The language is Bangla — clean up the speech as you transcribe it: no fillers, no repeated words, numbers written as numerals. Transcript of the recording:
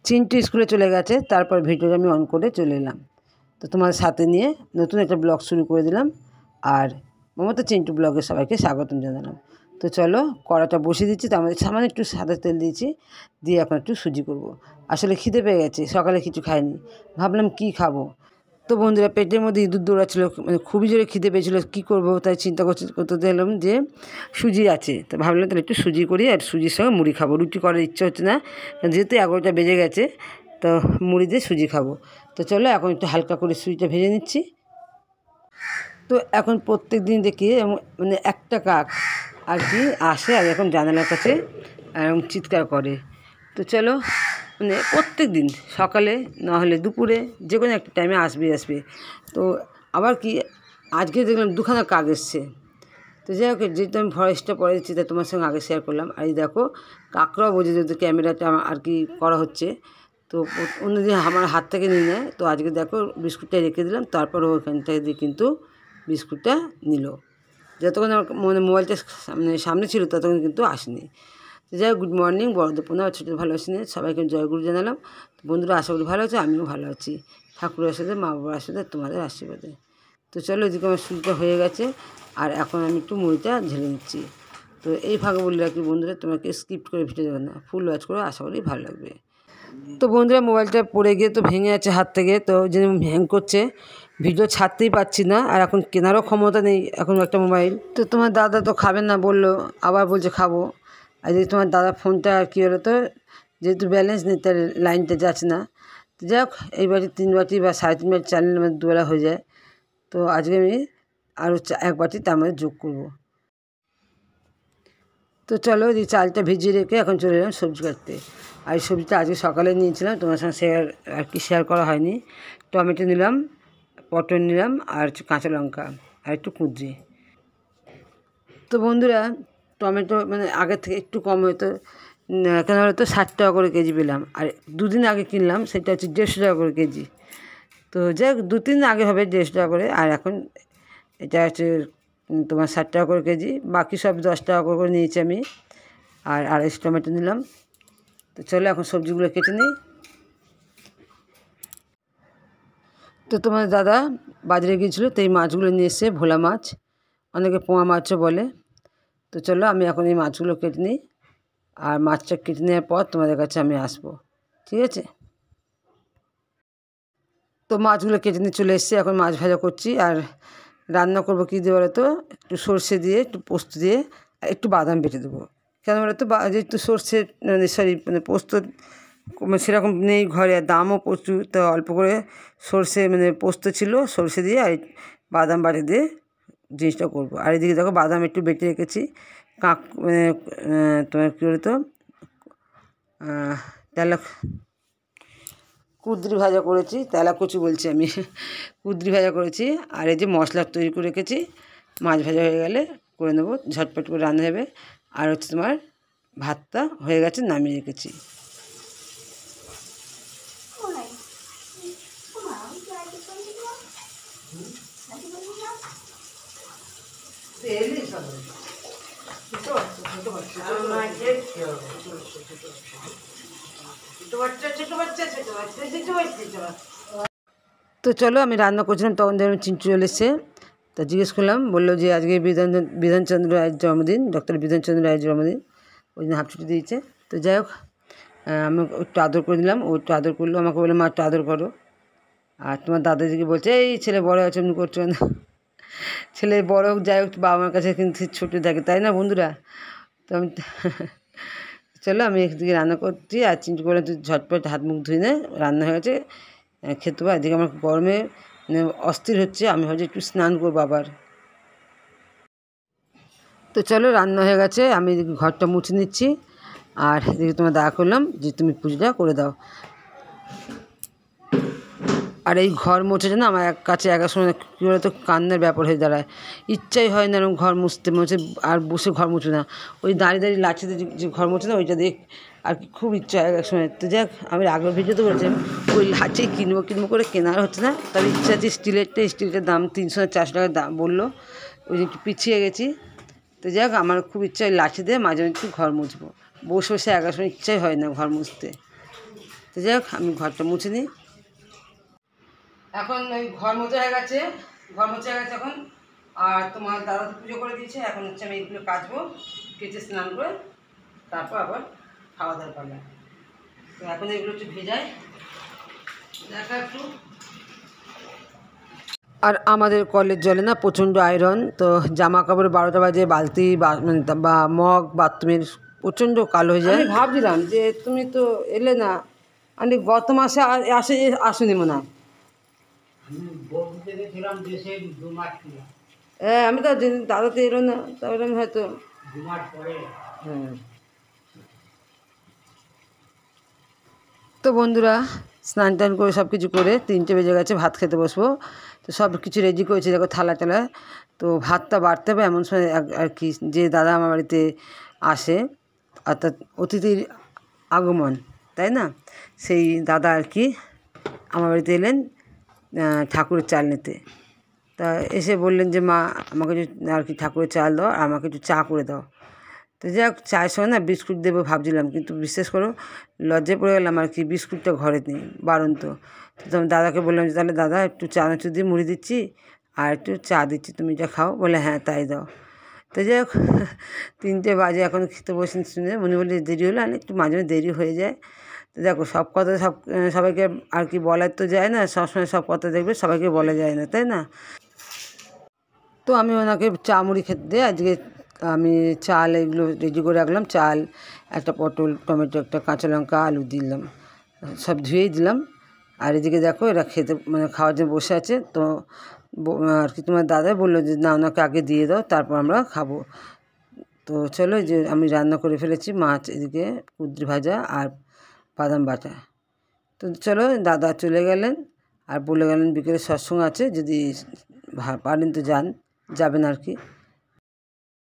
চিন্টু স্কুলে চলে গেছে, তারপর ভিডিওটা আমি অন করে চলে এলাম। তো তোমার সাথে নিয়ে নতুন একটা ব্লগ শুরু করে দিলাম। আর মমতা চিন্টু ব্লগে সবাইকে স্বাগতম জানালাম। তো চলো কড়াটা বসিয়ে দিচ্ছি, তার মধ্যে সামান্য একটু সাদা তেল দিয়েছি, দিয়ে এখন একটু সুজি করব। আসলে খিদে পেয়ে গেছে, সকালে কিছু খাইনি, ভাবলাম কি খাবো। তো বন্ধুরা পেটের মধ্যে ইঁদুর দৌড়াচ্ছিলো, মানে খুবই জোরে খিদে পেয়েছিলো, কী করবো তাই চিন্তা করতে দিলাম যে সুজি আছে, তো ভাবলাম তাহলে একটু সুজি করি, আর সুজির সঙ্গে মুড়ি খাবো। রুটি করার ইচ্ছা হচ্ছে না, যেহেতু 11টা বেজে গেছে, তো মুড়ি দিয়ে সুজি খাবো। তো চলো এখন একটু হালকা করে সুজিটা ভেজে নিচ্ছি। তো এখন প্রত্যেক দিন দেখি মানে একটা কাক আর কি আসে আর এখন জানালার কাছে চিৎকার করে। তো চলো মানে প্রত্যেক দিন সকালে না হলে দুপুরে যে কোনো একটা টাইমে আসবে। তো আবার কি আজকে দেখলাম দুখানা কাক এসছে। তো যাই হোক, যেহেতু আমি ভয়েসটা পরে দিচ্ছি তাই তোমার সঙ্গে আগে শেয়ার করলাম। আর এই দেখো কাকরাও বোঝে যেহেতু ক্যামেরাটা আর কি করা হচ্ছে, তো অন্যদিন আমার হাত থেকে নিয়ে নেয়। তো আজকে দেখো বিস্কুটটা রেখে দিলাম, তারপর ওখান থেকে দিয়ে কিন্তু বিস্কুটটা নিল। যতক্ষণ আমার মানে মোবাইলটা সামনে ছিল ততক্ষণ কিন্তু আসেনি। তো যাই হোক, গুড মর্নিং বড়দের পুনঃ ছোটো ভালোবাসি সবাইকে জয়গুরু জানালাম। তো বন্ধুরা আশা করি ভালো আছে, আমিও ভালো আছি, ঠাকুরের আশীর্বাদে, মা বাবার আশীর্বাদে, তোমাদের আশীর্বাদে। তো চলো এদিকে আমার সুজিটা হয়ে গেছে, আর এখন আমি একটু মুড়িটা ঢেলে নিচ্ছি। তো এই ভাগে বলে রাখি বন্ধুরা, তোমাকে স্কিপ করে ভিডিও দেবে না, ফুল ওয়াচ করে, আশা করি ভালো লাগবে। তো বন্ধুরা মোবাইলটা পড়ে গিয়ে তো ভেঙে যাচ্ছে হাত থেকে, তো যে হ্যাং করছে, ভিডিও ছাড়তেই পারছি না, আর এখন কেনারও ক্ষমতা নেই এখন একটা মোবাইল। তো তোমার দাদা তো খাবেন না বললো, আবার বলছে খাবো। আর যদি তোমার দাদা ফোনটা কী হলো, তো যেহেতু ব্যালেন্স নেই তার লাইনটা যাচ্ছে না। তো যাই হোক, এই বাটি 3 বাটি বা 3.5 বাটি চাল নিলে আমার দুবেলা হয়ে যায়। তো আজকে আমি আরও 1 বাটি তার মধ্যে যোগ করবো। তো চলো এই চালটা ভিজিয়ে রেখে এখন চলে এলাম সবজি কাটতে। আর এই সবজিটা আজকে সকালে নিয়েছিলাম, তোমার সঙ্গে শেয়ার করা হয়নি। টমেটো নিলাম, পটল নিলাম, আর কাঁচা লঙ্কা, আর একটু কুঁদরি। তো বন্ধুরা টমেটো মানে আগের থেকে একটু কম হয়তো, কেন হয়তো 60 টাকা করে কেজি পেলাম, আর 2 দিন আগে কিনলাম সেটা হচ্ছে 150 টাকা করে কেজি। তো যাই হোক 2-3 দিন আগে হবে 150 টাকা করে, আর এখন এটা হচ্ছে তোমার 60 টাকা করে কেজি। বাকি সব 10 টাকা করে নিয়েছি আমি। আর 250 টমেটো নিলাম। তো চলো এখন সবজিগুলো কেটে নিই। তো তোমার দাদা বাজারে গিয়েছিলো, তো এই মাছগুলো নিয়ে এসে, ভোলা মাছ, অনেকে পোয়া মাছও বলে। তো চলো আমি এখন এই মাছগুলো কেটে নিই, আর মাছটা কেটে নেওয়ার পর তোমাদের কাছে আমি আসবো, ঠিক আছে? তো মাছগুলো কেটে নিয়ে চলে এসেছি, এখন মাছ ভাজা করছি। আর রান্না করবো কী দিয়ে বলো তো, একটু সর্ষে দিয়ে, একটু পোস্ত দিয়ে, আর একটু বাদাম বেটে দেবো। কেন বলো তো, যেহেতু সর্ষে মানে পোস্ত সেরকম নেই ঘরে, আর দামও প্রচুর, তো অল্প করে সর্ষে পোস্ত ছিল, সর্ষে দিয়ে আর বাদাম বাটে দিয়ে জিনিসটা করবো। আর এদিকে দেখো বাদাম একটু বেটে রেখেছি, তোমার কী বলো তো তেলা কুঁদরি ভাজা করেছি, তেলাকুচি বলছি আমি, কুঁদরি ভাজা করেছি। আর এই যে মশলা তৈরি করে রেখেছি, মাছ ভাজা হয়ে গেলে করে নেবো, ঝটপট করে রান্না হবে। আর হচ্ছে তোমার ভাতটা হয়ে গেছে, নামিয়ে রেখেছি। তো চলো আমি রান্না করছিলাম, তখন ধরুন চিন্টু চলে এসছে। তা জিজ্ঞেস করলাম, বললো যে আজকে বিধানচন্দ্র রায়ের জন্মদিন, ডক্টর বিধানচন্দ্র রায়ের জন্মদিন, ওই দিন হাফ ছুটি দিয়েছে। তো যাই হোক আমি একটু আদর করে দিলাম, ও একটু আদর করলো, আমাকে বলে মা একটু আদর করো। আর তোমার দাদাজিকে বলছে এই ছেলে বড় আছে এমনি করছো না, ছেলে বড় হোক যাই হোক বাবা মার কাছে কিন্তু ছোটো থাকে, তাই না বন্ধুরা? তো আমি চলো আমি একদিকে রান্না করছি, আর চিন্টু করে তুই ঝটপট হাত মুখ ধুয়ে নে, রান্না হয়ে গেছে, খেতে পার। এদিকে আমার গরমে অস্থির হচ্ছে, আমি ভাবছি একটু স্নান করবো আবার। তো চলো রান্না হয়ে গেছে, আমি এদিকে ঘরটা মুছে নিচ্ছি, আর এদিকে তোমার দেখা করলাম যে তুমি পুজোটা করে দাও। আর এই ঘর মোছাটা না আমার কাছে একা সময় কী বলতো কান্নার ব্যাপার হয়ে দাঁড়ায়, ইচ্ছাই হয় না এরকম ঘর মুছতে আর বসে ঘর মুছো না, ওই দাঁড়িয়ে লাঠিতে যে ঘর মোছে না ওইটা দেখ আর কি খুব ইচ্ছা হয় এক সময়। তো যাক আমি আগের ভিডিওতে বলেছিলাম ওই লাঠি কিনবো করে কেনার হচ্ছে না, তবে ইচ্ছা আছে স্টিলটার দাম 300 না 400 টাকার দাম বললো, ওই যে একটু পিছিয়ে গেছি। তো যাক আমার খুব ইচ্ছা ওই লাঠি দিয়ে মাঝে মাঝে একটু ঘর মুছবো, বসে বসে একা সময় ইচ্ছাই হয় না ঘর মুছতে। তো যাই হোক আমি ঘরটা মুছে নিই। এখন ওই ঘর মোছা হয়ে গেছে, এখন। আর তোমার দাদা তো পুজো করে দিয়েছে, এখন হচ্ছে আমি এইগুলো কাচবো, কেচে স্নান করে তারপর আবার খাওয়া দাওয়া করলাম। তো এখন এগুলো একটু ভেজাই দেখা একটু। আর আমাদের কলের জলে না প্রচণ্ড আয়রন, তো জামা কাপড় 12টা বাজে বালতি বা মগ বাথরুমের প্রচণ্ড কালো হয়ে যায়। আমি ভাবছিলাম যে তুমি তো এলে না, আমি গত মাসে আসুনি মনে হয়। হ্যাঁ আমি তো দাদা তো এলো না, তাহলে আমি হয়তো হ্যাঁ। তো বন্ধুরা স্নান টান করে সব কিছু করে 3টে বেজে গেছে, ভাত খেতে বসবো। তো সব কিছু রেডি করেছি, দেখো থালা টালা। তো ভাতটা বাড়তে হবে এমন সময় আর কি, যে দাদা আমার বাড়িতে আসে, অর্থাৎ অতিথির আগমন, তাই না? সেই দাদা আর কি আমার বাড়িতে এলেন ঠাকুরের চাল নিতে। তা এসে বললেন যে মা আমাকে আর কি ঠাকুরের চাল দাও, আর আমাকে একটু চা করে দাও। তো যাই হোক চায়ের সময় না বিস্কুট দেবো ভাবছিলাম, কিন্তু বিশ্বাস করো লজ্জায় পড়ে গেলাম আর কি, বিস্কুটটা ঘরে নেই, বারণ। তো আমি দাদাকে বললাম যে তাহলে দাদা একটু চানাচুর দিয়ে মুড়ি দিচ্ছি আর একটু চা দিচ্ছি, তুমি যা খাও। বলে হ্যাঁ তাই দাও। তো যাই হোক 3টে বাজে এখন খেতে বসে, শুনে মনে বলে দেরি হলো, আর একটু মাঝে মাঝে দেরি হয়ে যায়। তো দেখো সব কথা সবাইকে আর কি বলার তো যায় না, সবসময় সব কথা দেখবে সবাইকে বলা যায় না, তাই না? তো আমি ওনাকে চা মুড়ি খেতে দিয়ে আজকে আমি চাল এগুলো রেডি করে রাখলাম, চাল, একটা পটল, টমেটো, একটা কাঁচা লঙ্কা, আলু দিলাম, সব ধুয়েই দিলাম। আর এদিকে দেখো এরা খেতে খাওয়ার জন্য বসে আছে। তো আর কি তোমার দাদাই বললো যে না ওনাকে আগে দিয়ে দাও, তারপর আমরা খাবো। তো চলো যে আমি রান্না করে ফেলেছি, মাছ এদিকে কুঁদরি ভাজা আর বাদাম বাটা। তো চলো দাদা চলে গেলেন, আর বলে গেলেন বিকেলে সৎসঙ্গ আছে, যদি পারেন তো যাবেন আর কি।